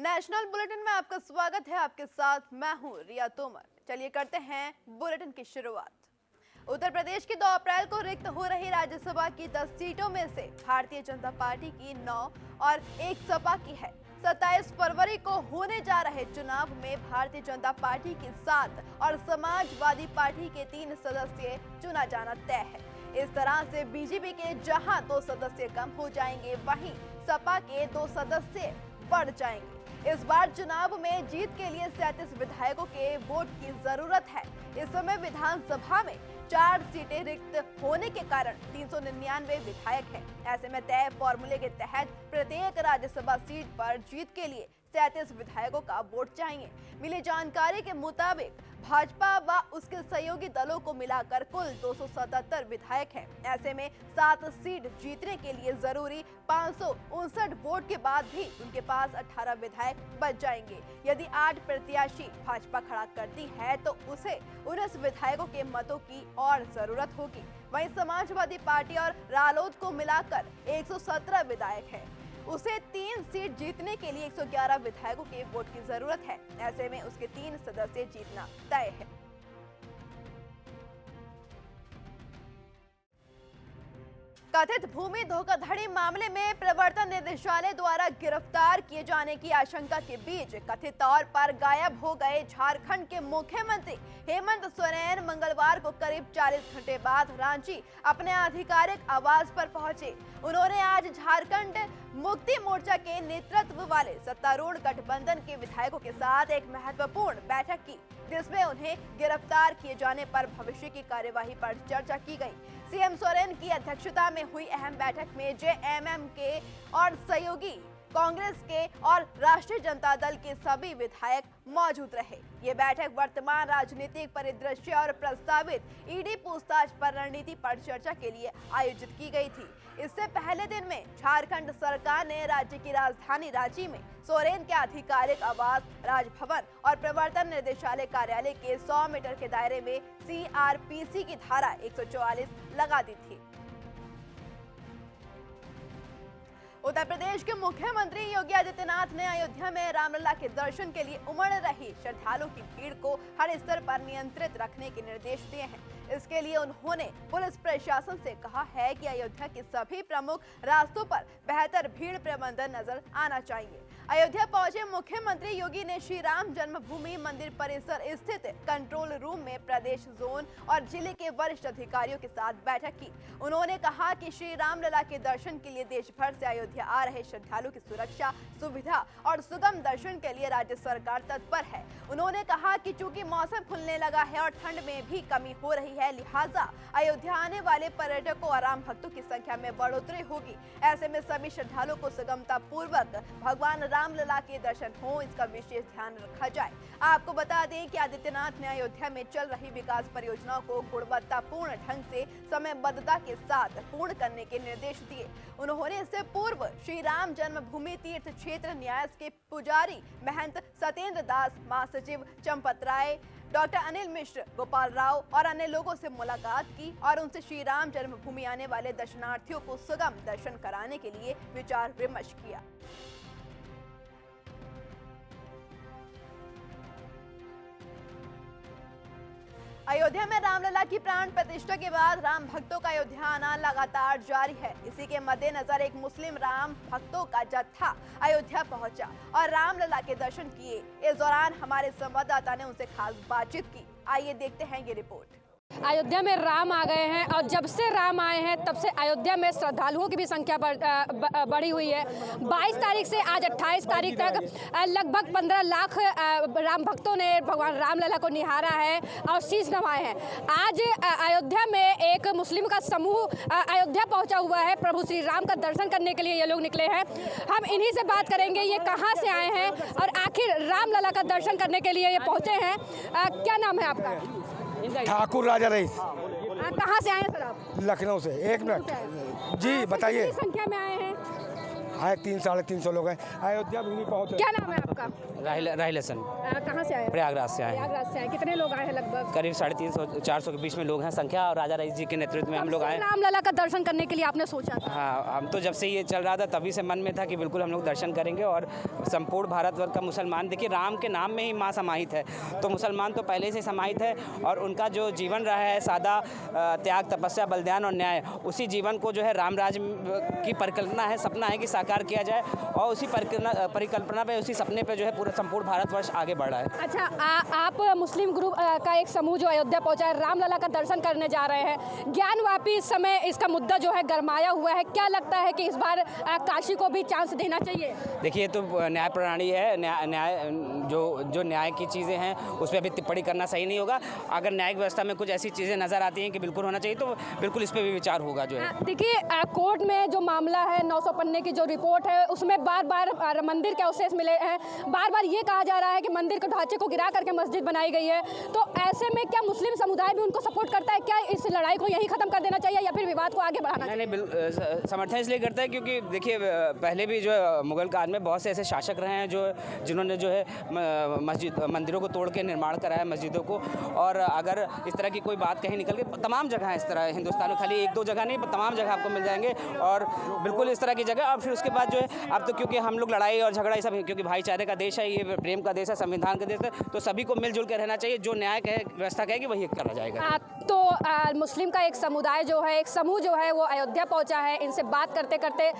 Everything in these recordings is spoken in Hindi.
नेशनल बुलेटिन में आपका स्वागत है। आपके साथ मैं हूं रिया तोमर। चलिए करते हैं बुलेटिन की शुरुआत। उत्तर प्रदेश की 2 अप्रैल को रिक्त हो रही राज्यसभा की 10 सीटों में से भारतीय जनता पार्टी की 9 और एक सपा की है। 27 फरवरी को होने जा रहे चुनाव में भारतीय जनता पार्टी की 7 और समाजवादी पार्टी के 3 सदस्य चुना जाना तय है। इस तरह से बीजेपी के जहां 2 सदस्य कम हो जाएंगे, वहीं सपा के 2 सदस्य बढ़ जाएंगे। इस बार चुनाव में जीत के लिए 37 विधायकों के वोट की जरूरत है। इस समय विधानसभा में 4 सीटें रिक्त होने के कारण 399 विधायक हैं। ऐसे में तय फॉर्मूले के तहत प्रत्येक राज्यसभा सीट पर जीत के लिए 37 विधायकों का वोट चाहिए। मिली जानकारी के मुताबिक भाजपा व उसके सहयोगी दलों को मिलाकर कुल 277 विधायक हैं। ऐसे में 7 सीट जीतने के लिए जरूरी 559 वोट के बाद भी उनके पास 18 विधायक बच जाएंगे। यदि 8 प्रत्याशी भाजपा खड़ा करती है तो उसे 19 विधायकों के मतों की और जरूरत होगी। वहीं समाजवादी पार्टी और रालोद को मिलाकर 117 विधायक हैं। उसे 3 सीट जीतने के लिए 111 विधायकों के वोट की जरूरत है। ऐसे में उसके 3 सदस्य जीतना तय है। कथित भूमि धोखाधड़ी मामले में प्रवर्तन निदेशालय द्वारा गिरफ्तार किए जाने की आशंका के बीच कथित तौर पर गायब हो गए झारखंड के मुख्यमंत्री हेमंत सोरेन मंगलवार को करीब 40 घंटे बाद रांची अपने आधिकारिक आवास पर पहुंचे। उन्होंने आज झारखंड मुक्ति मोर्चा के नेतृत्व वाले सत्तारूढ़ गठबंधन के विधायकों के साथ एक महत्वपूर्ण बैठक की, जिसमें उन्हें गिरफ्तार किए जाने पर भविष्य की कार्यवाही पर चर्चा की गई। सीएम सोरेन की अध्यक्षता में हुई अहम बैठक में जेएमएम के और सहयोगी कांग्रेस के और राष्ट्रीय जनता दल के सभी विधायक मौजूद रहे। ये बैठक वर्तमान राजनीतिक परिदृश्य और प्रस्तावित ईडी पूछताछ पर रणनीति पर चर्चा के लिए आयोजित की गई थी। इससे पहले दिन में झारखंड सरकार ने राज्य की राजधानी रांची में सोरेन के आधिकारिक आवास, राजभवन और प्रवर्तन निदेशालय कार्यालय के 100 मीटर के दायरे में सीआरपीसी की धारा 144 लगा दी थी। उत्तर प्रदेश के मुख्यमंत्री योगी आदित्यनाथ ने अयोध्या में रामलला के दर्शन के लिए उमड़ रही श्रद्धालुओं की भीड़ को हर स्तर पर नियंत्रित रखने के निर्देश दिए हैं। इसके लिए उन्होंने पुलिस प्रशासन से कहा है कि अयोध्या के सभी प्रमुख रास्तों पर बेहतर भीड़ प्रबंधन नजर आना चाहिए। अयोध्या पहुंचे मुख्यमंत्री योगी ने श्री राम जन्मभूमि मंदिर परिसर स्थित कंट्रोल रूम में प्रदेश, जोन और जिले के वरिष्ठ अधिकारियों के साथ बैठक की। उन्होंने कहा कि श्री रामलला के दर्शन के लिए देश भर से अयोध्या आ रहे श्रद्धालुओं की सुरक्षा, सुविधा और सुगम दर्शन के लिए राज्य सरकार तत्पर है। उन्होंने कहा कि चूंकि मौसम खुलने लगा है और ठंड में भी कमी हो रही है, लिहाजा अयोध्या आने वाले पर्यटकों और आम भक्तों की संख्या में बढ़ोतरी होगी। ऐसे में सभी श्रद्धालुओं को सुगमता पूर्वक भगवान रामलला के दर्शन हो, इसका विशेष ध्यान रखा जाए। आपको बता दें कि आदित्यनाथ ने अयोध्या में चल रही विकास परियोजनाओं को गुणवत्तापूर्ण ढंग से समयबद्धता के साथ पूर्ण करने के निर्देश दिए। उन्होंने इससे पूर्व श्री राम जन्मभूमि तीर्थ क्षेत्र न्यास के पुजारी महंत सत्येंद्र दास, महासचिव चंपत राय, डॉक्टर अनिल मिश्र, गोपाल राव और अन्य लोगों से मुलाकात की और उनसे श्री राम जन्मभूमि आने वाले दर्शनार्थियों को सुगम दर्शन कराने के लिए विचार विमर्श किया। अयोध्या में रामलला की प्राण प्रतिष्ठा के बाद राम भक्तों का अयोध्या आना लगातार जारी है। इसी के मद्देनजर एक मुस्लिम राम भक्तों का जत्था अयोध्या पहुंचा और रामलला के दर्शन किए। इस दौरान हमारे संवाददाता ने उनसे खास बातचीत की। आइए देखते हैं ये रिपोर्ट। अयोध्या में राम आ गए हैं और जब से राम आए हैं तब से अयोध्या में श्रद्धालुओं की भी संख्या बढ़ी हुई है। 22 तारीख से आज 28 तारीख तक लगभग 15 लाख राम भक्तों ने भगवान रामलला को निहारा है और शीश नवाए हैं। आज अयोध्या में एक मुस्लिम का समूह अयोध्या पहुंचा हुआ है। प्रभु श्री राम का दर्शन करने के लिए ये लोग निकले हैं। हम इन्हीं से बात करेंगे, ये कहाँ से आए हैं और आखिर रामलला का दर्शन करने के लिए ये पहुँचे हैं। क्या नाम है आपका? ठाकुर राजा रईस। कहाँ से आए हैं सर आप? लखनऊ से। 1 मिनट जी, बताइए। कितनी संख्या में आए हैं? है 300-350 लोग हैं। अयोध्या भी बहुत है। क्या नाम है आपका? राहिल हसन, कहाँ से आए? प्रयागराज से आए हैं। प्रयागराज से आए। कितने लोग आए हैं लगभग? करीब 350-400 के बीच में लोग हैं संख्या, और राजा रईस जी के नेतृत्व में हम लोग आए। रामलला का दर्शन करने के लिए आपने सोचा था? हाँ, हम तो जब से ये चल रहा था तभी से मन में था कि बिल्कुल हम लोग दर्शन करेंगे, और संपूर्ण भारतवर्ष का मुसलमान, देखिए राम के नाम में ही माँ समाहित है, तो मुसलमान तो पहले से समाहित है, और उनका जो जीवन रहा है सादा, त्याग, तपस्या, बलिदान और न्याय, उसी जीवन को जो है राम राज की परिकल्पना है, सपना है कि साकार किया जाए, और उसी परिकल्पना पे, उसी सपने पे जो है पूरा संपूर्ण भारतवर्ष आगे बढ़ रहा है। अच्छा, आप मुस्लिम ग्रुप का एक समूह जो अयोध्या पहुंचा है, रामलला का दर्शन करने जा रहे हैं। ज्ञानवापी इस समय इसका मुद्दा जो है गरमाया हुआ है, क्या लगता है कि इस बार काशी को भी चांस देना चाहिए? देखिए, तो न्याय प्रणाली है, न्याय जो न्याय की चीज़ें हैं उस पर अभी टिप्पणी करना सही नहीं होगा। अगर न्यायिक व्यवस्था में कुछ ऐसी चीज़ें नज़र आती हैं कि बिल्कुल होना चाहिए, तो बिल्कुल इस पर भी विचार होगा जो है। देखिए, कोर्ट में जो मामला है, 900 पन्ने की जो रिपोर्ट है, उसमें बार बार मंदिर के अवशेष मिले हैं, बार बार ये कहा जा रहा है कि मंदिर के ढांचे को गिरा करके मस्जिद बनाई गई है। तो ऐसे में क्या मुस्लिम समुदाय भी उनको सपोर्ट करता है? क्या इस लड़ाई को यहीं खत्म कर देना चाहिए या फिर विवाद को आगे बढ़ाना चाहिए? नहीं, समर्थन इसलिए करता है क्योंकि देखिए, पहले भी जो है मुगल काल में बहुत से ऐसे शासक रहे हैं जिन्होंने जो है मंदिरों को तोड़ के निर्माण कराया, मस्जिदों को, और अगर इस तरह की कोई बात कहीं निकल के, तमाम जगह है इस तरह हिंदुस्तान में, खाली 1-2 जगह नहीं, तमाम जगह आपको मिल जाएंगे, और बिल्कुल इस तरह की जगह। और फिर उसके बाद जो है, अब तो क्योंकि हम लोग लड़ाई और झगड़ा ये सब, क्योंकि भाईचारे का देश है, ये प्रेम का देश है, संविधान का देश है, तो सभी को मिलजुल के रहना चाहिए। जो न्याय व्यवस्था कहेगी वही करा जाएगा। तो मुस्लिम का एक समुदाय जो है, एक समूह जो है, वो अयोध्या पहुंचा है। इनसे बात करते करते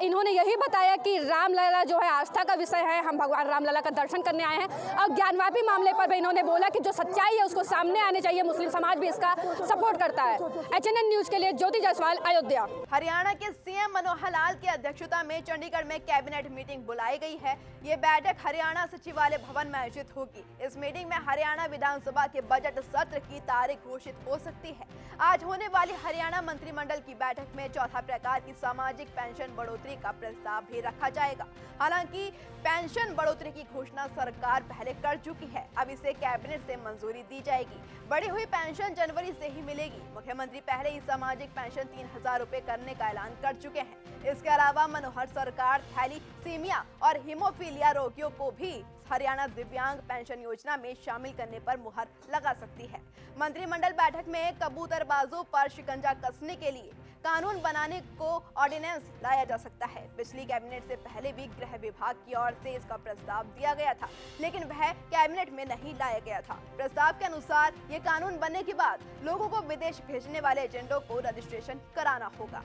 इन्होंने यही बताया कि रामलला जो है आस्था का विषय है, हम भगवान रामलला का दर्शन करने आए हैं। और ज्ञानवापी मामले पर भी इन्होंने बोला कि जो सच्चाई है उसको सामने आने चाहिए, मुस्लिम समाज भी इसका सपोर्ट करता है। HNN न्यूज के लिए ज्योति जायसवाल, अयोध्या। हरियाणा के सीएम मनोहर लाल की अध्यक्षता में चंडीगढ़ में कैबिनेट मीटिंग बुलाई गई है। ये बैठक हरियाणा सचिवालय भवन में आयोजित होगी। इस मीटिंग में हरियाणा विधानसभा के बजट सत्र की तारीख घोषित हो सकती है। आज होने वाली हरियाणा मंत्रिमंडल की बैठक में चौथा प्रकार की सामाजिक पेंशन बढ़ोतरी का प्रस्ताव भी रखा जाएगा। हालांकि पेंशन बढ़ोतरी की घोषणा सरकार पहले कर चुकी है, अब इसे कैबिनेट से मंजूरी दी जाएगी। बढ़ी हुई पेंशन जनवरी से ही मिलेगी। मुख्यमंत्री पहले ही सामाजिक पेंशन 3000 रुपए करने का ऐलान कर चुके हैं। इसके अलावा मनोहर सरकार थैलीसीमिया और हीमोफीलिया रोगियों को भी हरियाणा दिव्यांग पेंशन योजना में शामिल करने पर मुहर लगा सकती है। मंत्रिमंडल बैठक में कबूतरबाजों पर शिकंजा कसने के लिए कानून बनाने को ऑर्डिनेंस लाया जा सकता है। पिछली कैबिनेट से पहले भी गृह विभाग की ओर से इसका प्रस्ताव दिया गया था, लेकिन वह कैबिनेट में नहीं लाया गया था। प्रस्ताव के अनुसार ये कानून बनने के बाद लोगों को विदेश भेजने वाले एजेंटों को रजिस्ट्रेशन कराना होगा।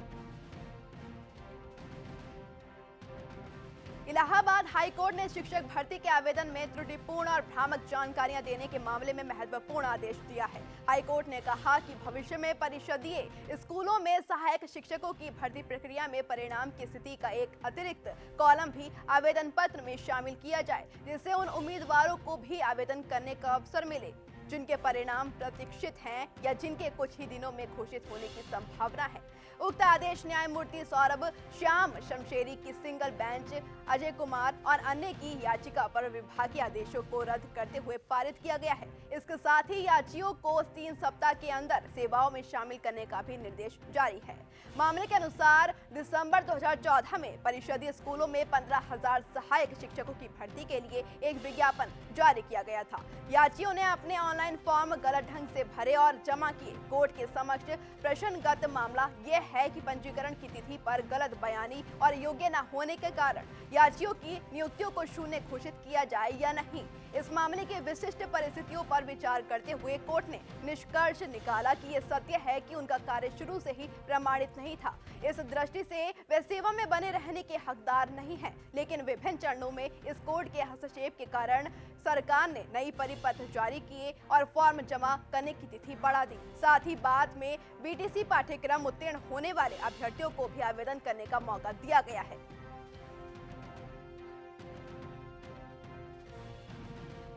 इलाहाबाद हाईकोर्ट ने शिक्षक भर्ती के आवेदन में त्रुटिपूर्ण और भ्रामक जानकारियां देने के मामले में महत्वपूर्ण आदेश दिया है। हाईकोर्ट ने कहा कि भविष्य में परिषदीय स्कूलों में सहायक शिक्षकों की भर्ती प्रक्रिया में परिणाम की स्थिति का एक अतिरिक्त कॉलम भी आवेदन पत्र में शामिल किया जाए, जिससे उन उम्मीदवारों को भी आवेदन करने का अवसर मिले जिनके परिणाम प्रतीक्षित हैं या जिनके कुछ ही दिनों में घोषित होने की संभावना है। उक्त आदेश न्यायमूर्ति सौरभ श्याम शमशेरी की सिंगल बेंच, अजय कुमार और अन्य की याचिका पर विभागीय आदेशों को रद्द करते हुए पारित किया गया है। इसके साथ ही याचियों को 3 सप्ताह के अंदर सेवाओं में शामिल करने का भी निर्देश जारी है। मामले के अनुसार दिसंबर 2014 में परिषदीय स्कूलों में 15,000 सहायक शिक्षकों की भर्ती के लिए एक विज्ञापन जारी किया गया था। याचियों ने अपने ऑनलाइन फॉर्म गलत ढंग से भरे और जमा किए। कोर्ट के समक्ष प्रश्नगत मामला यह है कि पंजीकरण की तिथि पर गलत बयानी और योग्य न होने के कारण याचियों की नियुक्तियों को शून्य घोषित किया जाए या नहीं। इस मामले की विशिष्ट परिस्थितियों पर विचार करते हुए कोर्ट ने निष्कर्ष निकाला कि यह सत्य है कि उनका कार्य शुरू से ही प्रमाणित नहीं था। इस दृष्टि से वे सेवा में बने रहने के हकदार नहीं हैं, लेकिन विभिन्न चरणों में इस कोर्ट के हस्तक्षेप के कारण सरकार ने नई परिपत्र जारी किए और फॉर्म जमा करने की तिथि बढ़ा दी। साथ ही बाद में बीटीसी पाठ्यक्रम उत्तीर्ण होने वाले अभ्यर्थियों को भी आवेदन करने का मौका दिया गया है।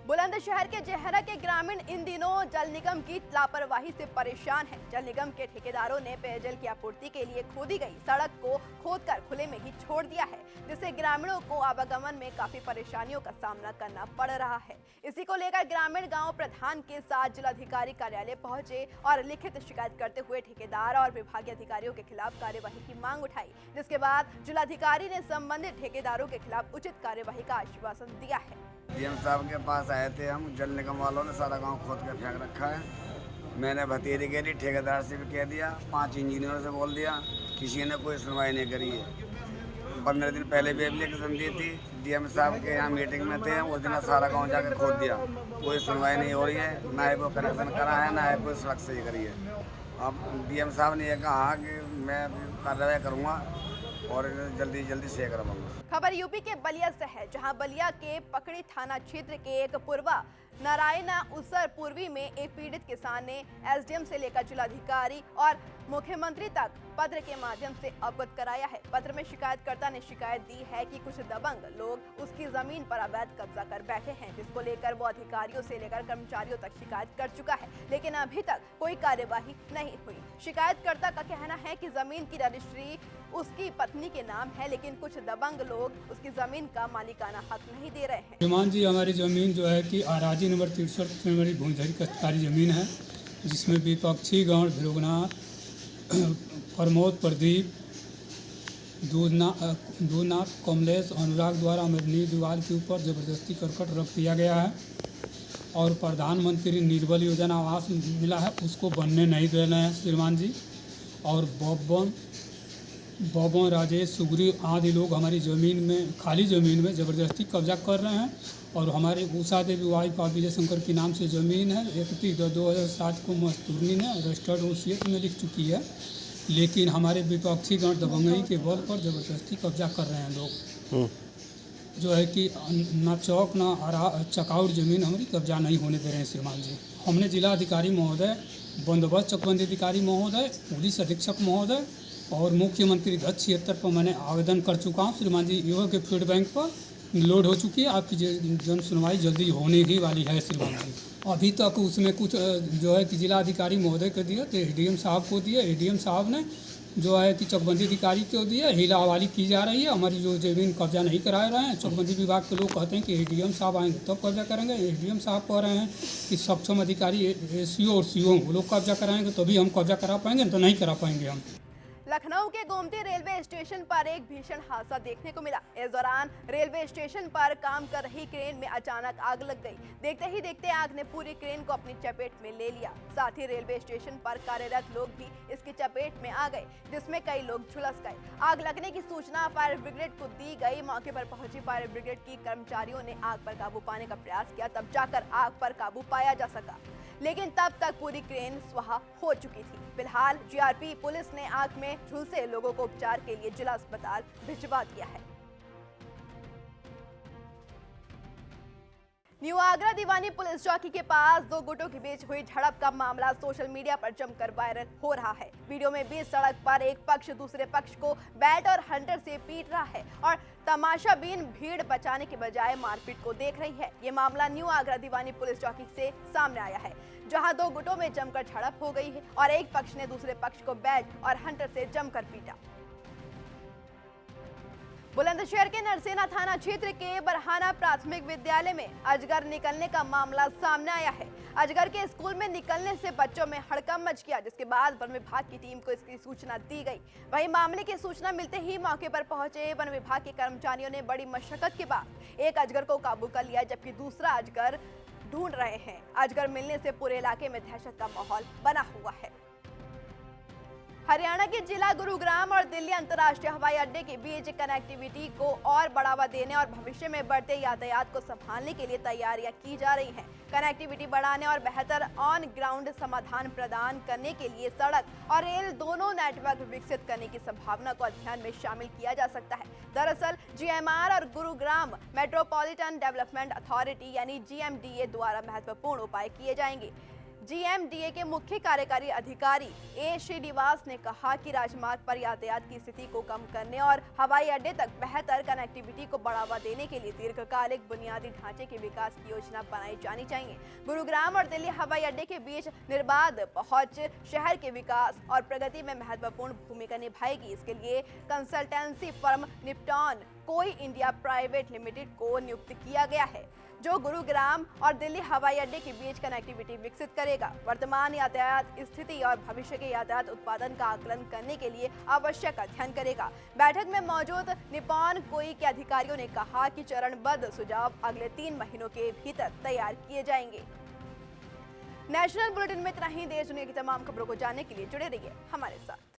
बुलंदशहर के जहरा के ग्रामीण इन दिनों जल निगम की लापरवाही से परेशान हैं। जल निगम के ठेकेदारों ने पेयजल की आपूर्ति के लिए खोदी गई सड़क को खोदकर खुले में ही छोड़ दिया है, जिससे ग्रामीणों को आवागमन में काफी परेशानियों का सामना करना पड़ रहा है। इसी को लेकर ग्रामीण गांव प्रधान के साथ जिलाधिकारी कार्यालय पहुंचे और लिखित शिकायत करते हुए ठेकेदार और विभागीय अधिकारियों के खिलाफ कार्यवाही की मांग उठाई, जिसके बाद जिलाधिकारी ने संबंधित ठेकेदारों के खिलाफ उचित कार्यवाही का आश्वासन दिया है। डीएम साहब के पास आए थे हम, जल निगम वालों ने सारा गांव खोद के फेंक रखा है। मैंने भतीजी के लिए ठेकेदार से भी कह दिया, 5 इंजीनियरों से बोल दिया, किसी ने कोई सुनवाई नहीं करी है। 15 दिन पहले भी एप्लीकेशन दी थी, डीएम साहब के यहाँ मीटिंग में थे, उस दिन सारा गांव जाकर खोद दिया, कोई सुनवाई नहीं हो रही है, ना ही कोई कनेक्शन करा है, ना ही कोई सड़क सही करी है। अब डीएम साहब ने यह कहा कि मैं कार्रवाई करूँगा और जल्दी से करवाऊंगा। खबर यूपी के बलिया से है, जहां बलिया के पकड़ी थाना क्षेत्र के एक पूर्वा नारायणा उसर पूर्वी में एक पीड़ित किसान ने एसडीएम से लेकर जिलाधिकारी और मुख्यमंत्री तक पत्र के माध्यम से अवगत कराया है। पत्र में शिकायतकर्ता ने शिकायत दी है कि कुछ दबंग लोग उसकी जमीन पर अवैध कब्जा कर बैठे हैं, जिसको लेकर वो अधिकारियों से लेकर कर्मचारियों तक शिकायत कर चुका है, लेकिन अभी तक कोई कार्यवाही नहीं हुई। शिकायतकर्ता का कहना है कि जमीन की रजिस्ट्री उसकी पत्नी के नाम है, लेकिन कुछ दबंग लोग उसकी जमीन का मालिकाना हक नहीं दे रहे हैं। श्रीमान जी, हमारी ज़मीन जो है कि आराजी नंबर 63 नंबर भूंजरी कश्तकारी ज़मीन है, जिसमें विपक्षी गौड़ ध्रुवनाथ, प्रमोद, प्रदीप, दूधनाथ, कमलेश, अनुराग द्वारा मेरी दीवार के ऊपर ज़बरदस्ती करकट रख दिया गया है और प्रधानमंत्री निर्बल योजना आवास मिला है, उसको बनने नहीं दे रहे हैं श्रीमान जी। और बॉबन, राजेश, सुग्रीव आदि लोग हमारी ज़मीन में, खाली ज़मीन में ज़बरदस्ती कब्जा कर रहे हैं। और हमारे उषा देवी वाइफ ऑफ विजय शंकर के नाम से ज़मीन है, 31/2007 को मस्तूरनी ने रजिस्टर्ड वसीयत में लिख चुकी है, लेकिन हमारे विपक्षी गण दबंगई के बल पर ज़बरदस्ती कब्जा कर रहे हैं लोग, जो है कि ना चौक ना चकाउर ज़मीन हमारी कब्जा नहीं होने दे रहे हैं श्रीमान जी। हमने जिला अधिकारी महोदय, बंदोबस्त चकबंदी अधिकारी महोदय, पुलिस अधीक्षक महोदय और मुख्यमंत्री ध्वज 76 पर मैंने आवेदन कर चुका हूँ श्रीमान जी। युवा के फीड बैंक पर लोड हो चुकी है, आपकी जन सुनवाई जल्दी होने ही वाली है श्रीमान जी। अभी तक उसमें कुछ जो है कि जिला अधिकारी महोदय को दिया, तो एडीएम साहब को दिया, एडीएम साहब ने जो है कि चकबंदी अधिकारी को दिया, हीला हवाली की जा रही है। हमारी जो ज़मीन कब्जा नहीं करा रहे हैं, चकबंदी विभाग के लोग कहते हैं कि एडीएम साहब आएंगे तब कब्जा करेंगे। एडीएम साहब कह रहे हैं कि सक्षम अधिकारी एसईओ और सीओ वो लोग कब्जा कराएंगे तभी हम कब्जा करा पाएंगे, तो नहीं करा पाएंगे हम। लखनऊ के गोमती रेलवे स्टेशन पर एक भीषण हादसा देखने को मिला। इस दौरान रेलवे स्टेशन पर काम कर रही क्रेन में अचानक आग लग गई। देखते ही देखते आग ने पूरी क्रेन को अपनी चपेट में ले लिया। साथ ही रेलवे स्टेशन पर कार्यरत लोग भी इसकी चपेट में आ गए, जिसमें कई लोग झुलस गए। आग लगने की सूचना फायर ब्रिगेड को दी गई। मौके पर पहुंची फायर ब्रिगेड की कर्मचारियों ने आग पर काबू पाने का प्रयास किया, तब जाकर आग पर काबू पाया जा सका, लेकिन तब तक पूरी क्रेन स्वाहा हो चुकी थी। फिलहाल जीआरपी पुलिस ने आग में झुलसे लोगों को उपचार के लिए जिला अस्पताल भिजवा दिया है। न्यू आगरा दीवानी पुलिस चौकी के पास दो गुटों के बीच हुई झड़प का मामला सोशल मीडिया पर जमकर वायरल हो रहा है। वीडियो में बीच सड़क पर एक पक्ष दूसरे पक्ष को बैट और हंटर से पीट रहा है और तमाशाबीन भीड़ बचाने के बजाय मारपीट को देख रही है। ये मामला न्यू आगरा दीवानी पुलिस चौकी से सामने आया है, जहां दो गुटों में जमकर झड़प हो गई है और एक पक्ष ने दूसरे पक्ष को बैट और हंटर से जमकर पीटा। बुलंदशहर के नरसेना थाना क्षेत्र के बरहाना प्राथमिक विद्यालय में अजगर निकलने का मामला सामने आया है। अजगर के स्कूल में निकलने से बच्चों में हड़कंप मच गया, जिसके बाद वन विभाग की टीम को इसकी सूचना दी गई। वहीं मामले की सूचना मिलते ही मौके पर पहुंचे वन विभाग के कर्मचारियों ने बड़ी मशक्कत के बाद एक अजगर को काबू कर लिया, जबकि दूसरा अजगर ढूंढ रहे हैं। अजगर मिलने से पूरे इलाके में दहशत का माहौल बना हुआ है। हरियाणा के जिला गुरुग्राम और दिल्ली अंतर्राष्ट्रीय हवाई अड्डे के बीच कनेक्टिविटी को और बढ़ावा देने और भविष्य में बढ़ते यातायात को संभालने के लिए तैयारियां की जा रही हैं। कनेक्टिविटी बढ़ाने और बेहतर ऑन ग्राउंड समाधान प्रदान करने के लिए सड़क और रेल दोनों नेटवर्क विकसित करने की संभावना को अध्ययन में शामिल किया जा सकता है। दरअसल जीएमआर और गुरुग्राम मेट्रोपॉलिटन डेवलपमेंट अथॉरिटी यानी GMDA द्वारा महत्वपूर्ण उपाय किए जाएंगे, जीएमडीए के मुख्य कार्यकारी अधिकारी ए श्रीनिवास ने कहा कि राजमार्ग पर यातायात की स्थिति को कम करने और हवाई अड्डे तक बेहतर कनेक्टिविटी को बढ़ावा देने के लिए दीर्घकालिक बुनियादी ढांचे के विकास की योजना बनाई जानी चाहिए। गुरुग्राम और दिल्ली हवाई अड्डे के बीच निर्बाध पहुंच शहर के विकास और प्रगति में महत्वपूर्ण भूमिका निभाएगी। इसके लिए कंसल्टेंसी फर्म निप्टॉन कोई इंडिया प्राइवेट लिमिटेड को नियुक्त किया गया है, जो गुरुग्राम और दिल्ली हवाई अड्डे के बीच कनेक्टिविटी विकसित करेगा। वर्तमान यातायात स्थिति और भविष्य के यातायात उत्पादन का आकलन करने के लिए आवश्यक अध्ययन करेगा। बैठक में मौजूद निप्पॉन कोई के अधिकारियों ने कहा कि चरणबद्ध सुझाव अगले 3 महीनों के भीतर तैयार किए जाएंगे। नेशनल बुलेटिन में इतना ही। देश दुनिया की तमाम खबरों को जानने के लिए जुड़े रहिए हमारे साथ।